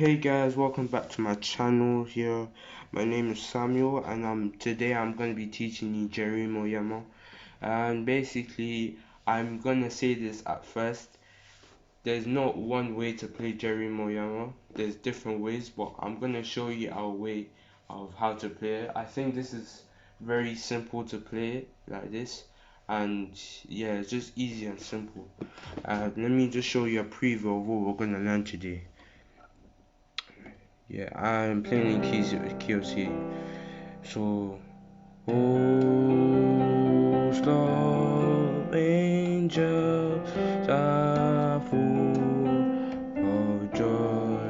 Hey guys, welcome back to my channel here. My name is Samuel and today I'm going to be teaching you Jerih Mo Yah Mah. And basically I'm going to say this at first. There's not one way to play Jerih Mo Yah Mah. There's different ways, but I'm going to show you our way of how to play it. I think this is very simple to play like this. And yeah, it's just easy and simple. Let me just show you a preview of what we're going to learn today. Yeah, I'm playing in key of C. So, oh, slow angels are full of joy.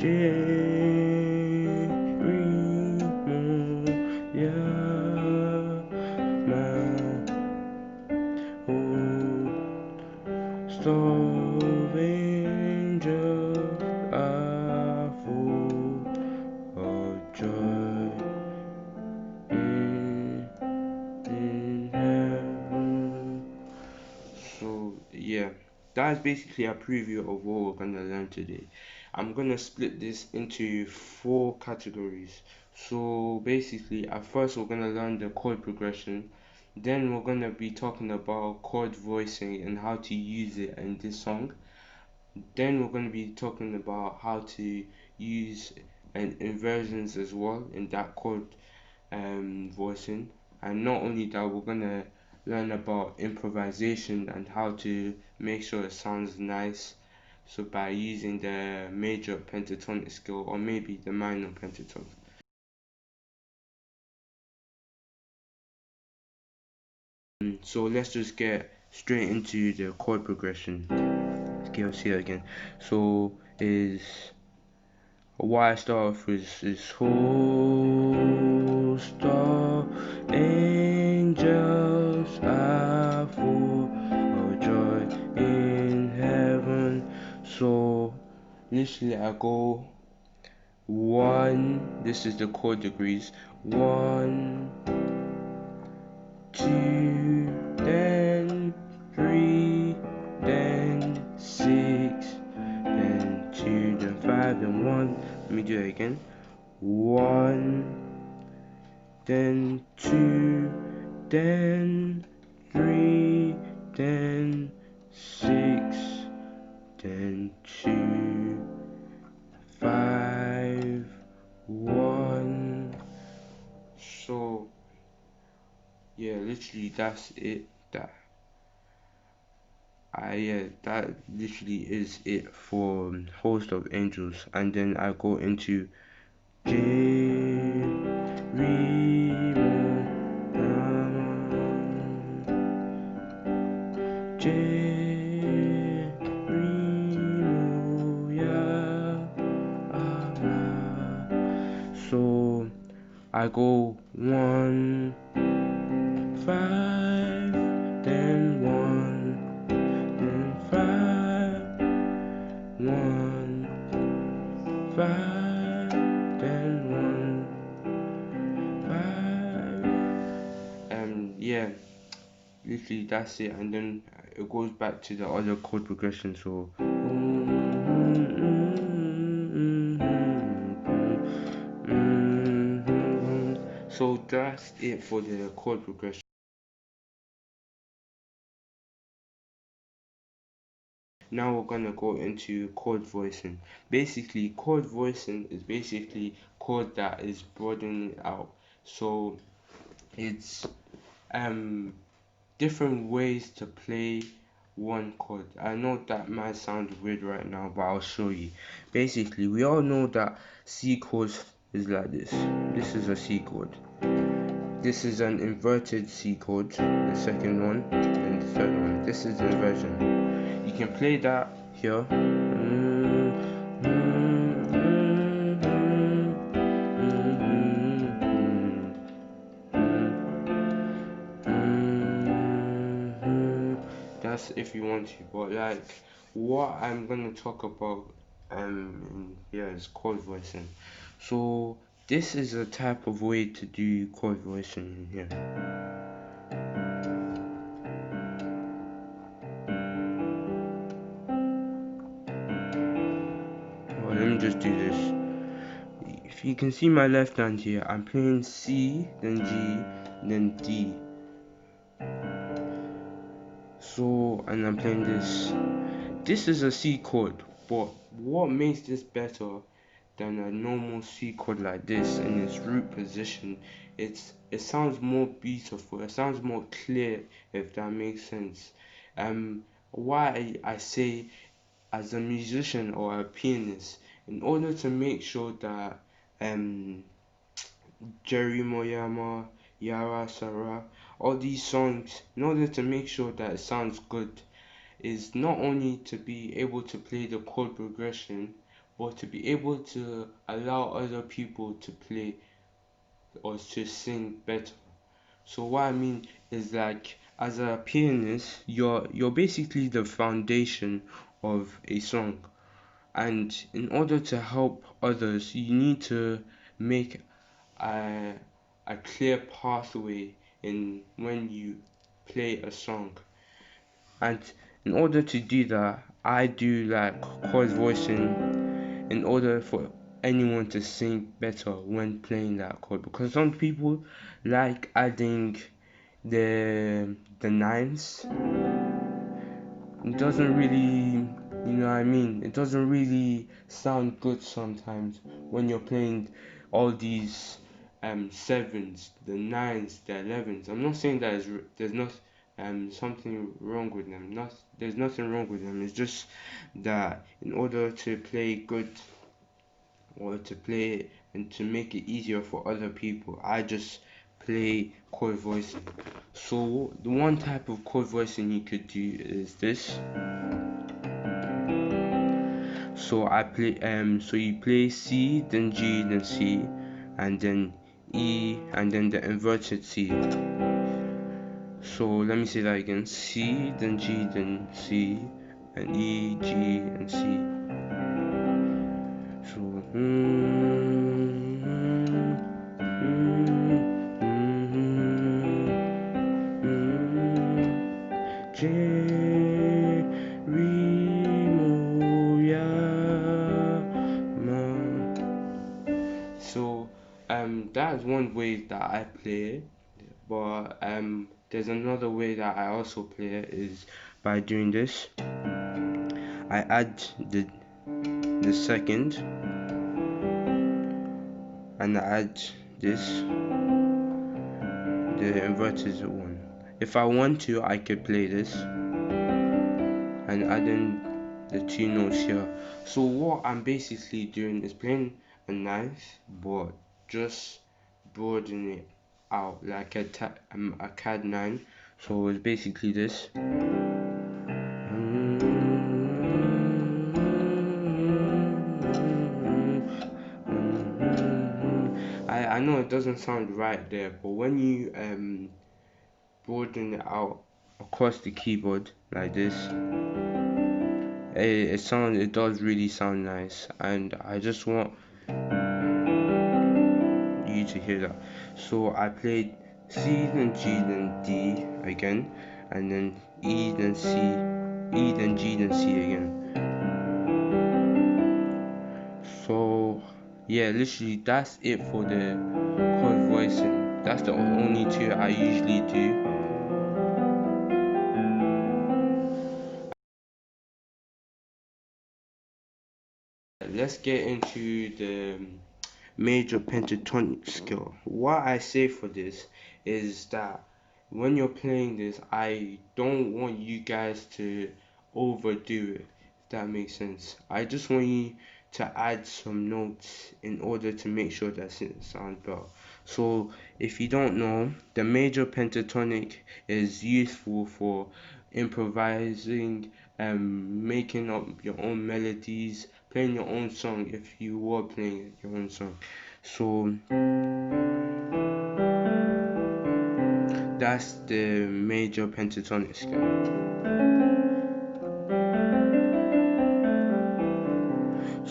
Jerih Mo Yah Mah. Oh, slow angels are full of joy in heaven. So yeah, that's basically a preview of what we're gonna learn today. I'm gonna split this into 4 categories. So basically, at first we're gonna learn the chord progression. Then we're gonna be talking about chord voicing and how to use it in this song. Then we're gonna be talking about how to use inversions as well in that chord voicing. And not only that, we're gonna learn about improvisation and how to make sure it sounds nice, so by using the major pentatonic scale or maybe the minor pentatonic. So let's just get straight into the chord progression. Let's see it again. So is what I start off with is whole star angels are full of joy in heaven. So literally I go 1, this is the chord degrees, 1, 2, then 3, then 6, then 2, then 5, then 1. Let me do it again. 1, then 2, then 3, then 6, then 2, 5, 1. So yeah, literally that's it. That literally is it for Host of Angels, and then I go into Jerih Mo Yah Mah. Jerih Mo Yah Mah. So I go 1, 5, then 1, then 5, 1, 5, then 1, 5. Yeah, literally that's it, and then it goes back to the other chord progression. So so that's it for the chord progression. Now we're gonna go into chord voicing. Basically, chord voicing is basically chord that is broadening out. So it's different ways to play one chord. I know that might sound weird right now, but I'll show you. Basically, we all know that C chords is like this. This is a C chord. This is an inverted C chord, the second one, and the third one. This is the inversion. You can play that here. That's if you want to, but like what I'm gonna talk about yeah, it's chord voicing. So this is a type of way to do chord voicing in here. Well, let me just do this. If you can see my left hand here, I'm playing C, then G, then D. So, and I'm playing this. This is a C chord, but what makes this better than a normal C chord like this in its root position? It sounds more beautiful. It sounds more clear, if that makes sense. Why I say, as a musician or a pianist, in order to make sure that Jerih Mo Yah Mah, Yara Sarah, all these songs, in order to make sure that it sounds good, is not only to be able to play the chord progression, but to be able to allow other people to play or to sing better. So what I mean is, like, as a pianist, you're basically the foundation of a song, and in order to help others, you need to make a, a clear pathway in when you play a song. And in order to do that, I do like chord voicing in order for anyone to sing better when playing that chord, because some people like adding the nines. It doesn't really, you know what I mean, it doesn't really sound good sometimes when you're playing all these sevens, the nines, the 11s. I'm not saying that there's not something wrong with them. There's nothing wrong with them. It's just that in order to play good, or to play and to make it easier for other people, I just play chord voicing. So the one type of chord voicing you could do is this. So I play so you play C, then G, then C, and then E, and then the inverted C. So let me say that again: C, then G, then C, and E, G, and C. So Jerih Mo Yah Mah. So that is one way that I play it, but there's another way that I also play it, is by doing this. I add the second, and I add this, the inverted one. If I want to, I could play this and add in the two notes here. So what I'm basically doing is playing a ninth, but just broadening it out like a CAD 9. So it's basically this. I know it doesn't sound right there, but when you broaden it out across the keyboard like this, it does really sound nice, and I just want you to hear that. So I played C, then G, then D again, and then E, then C, E, then G, then C again. So yeah, literally that's it for the chord voicing. That's the only two I usually do. Let's get into the major pentatonic scale. What I say for this is that when you're playing this, I don't want you guys to overdo it, if that makes sense. I just want you to add some notes in order to make sure that it sounds better. So if you don't know, the major pentatonic is useful for improvising, making up your own melodies, playing your own song if you were playing your own song. So that's the major pentatonic scale.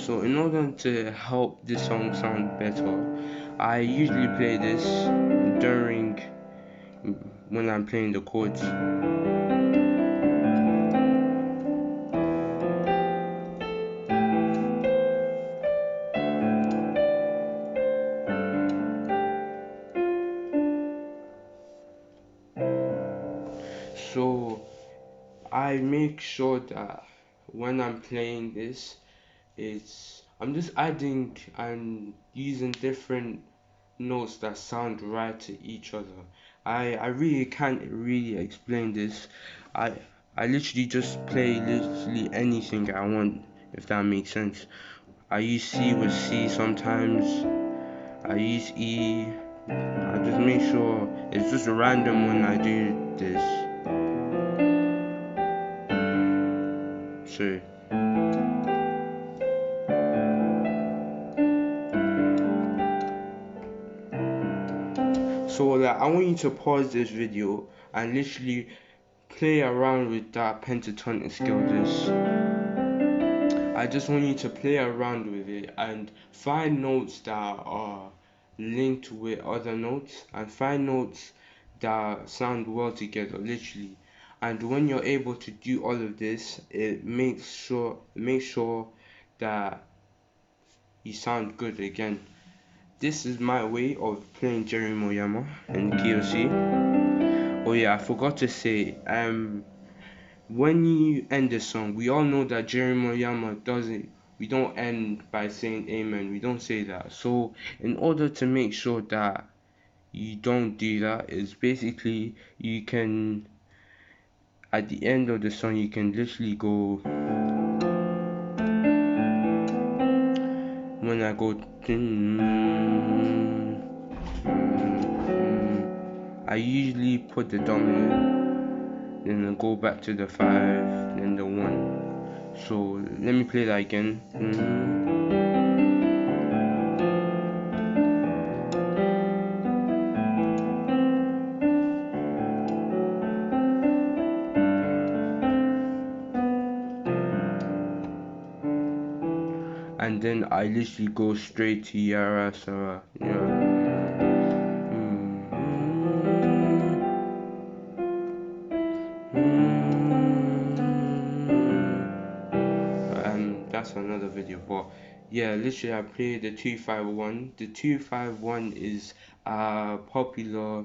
So in order to help this song sound better, I usually play this during when I'm playing the chords. So I make sure that when I'm playing this, I'm just adding and using different notes that sound right to each other. I really can't really explain this. I I literally just play literally anything I want, if that makes sense. I use C with C sometimes. I use E. I just make sure it's just random when I do this. So like I want you to pause this video and literally play around with that pentatonic scale. I just want you to play around with it and find notes that are linked with other notes and find notes that sound well together, literally. And when you're able to do all of this, it makes sure that you sound good again. This is my way of playing Jerih Mo Yah Mah in the key of C. Oh yeah, I forgot to say, when you end the song, we all know that Jerih Mo Yah Mah doesn't. We don't end by saying amen. We don't say that. So in order to make sure that you don't do that, is basically you can at the end of the song you can literally go. When I go, I usually put the dominant, then I go back to the 5, then the 1. So let me play that again. And then I literally go straight to Yara Sarah. That's another video, but yeah, literally I played the 251. The 251 is a popular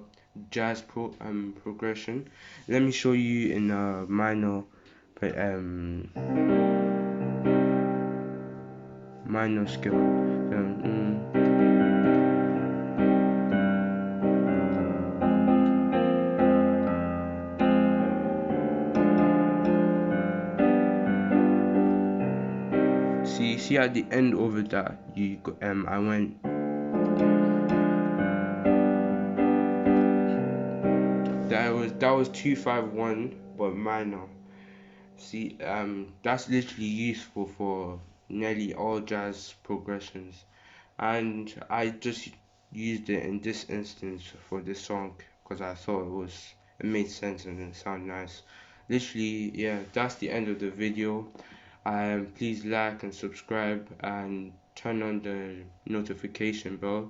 jazz progression. Let me show you in a minor scale. See at the end over that I went. That was 251 but minor. See, that's literally useful for nearly all jazz progressions, and I just used it in this instance for this song because I thought it made sense and it sounded nice. Literally, yeah, that's the end of the video. Please like and subscribe and turn on the notification bell.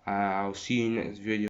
I'll see you next video.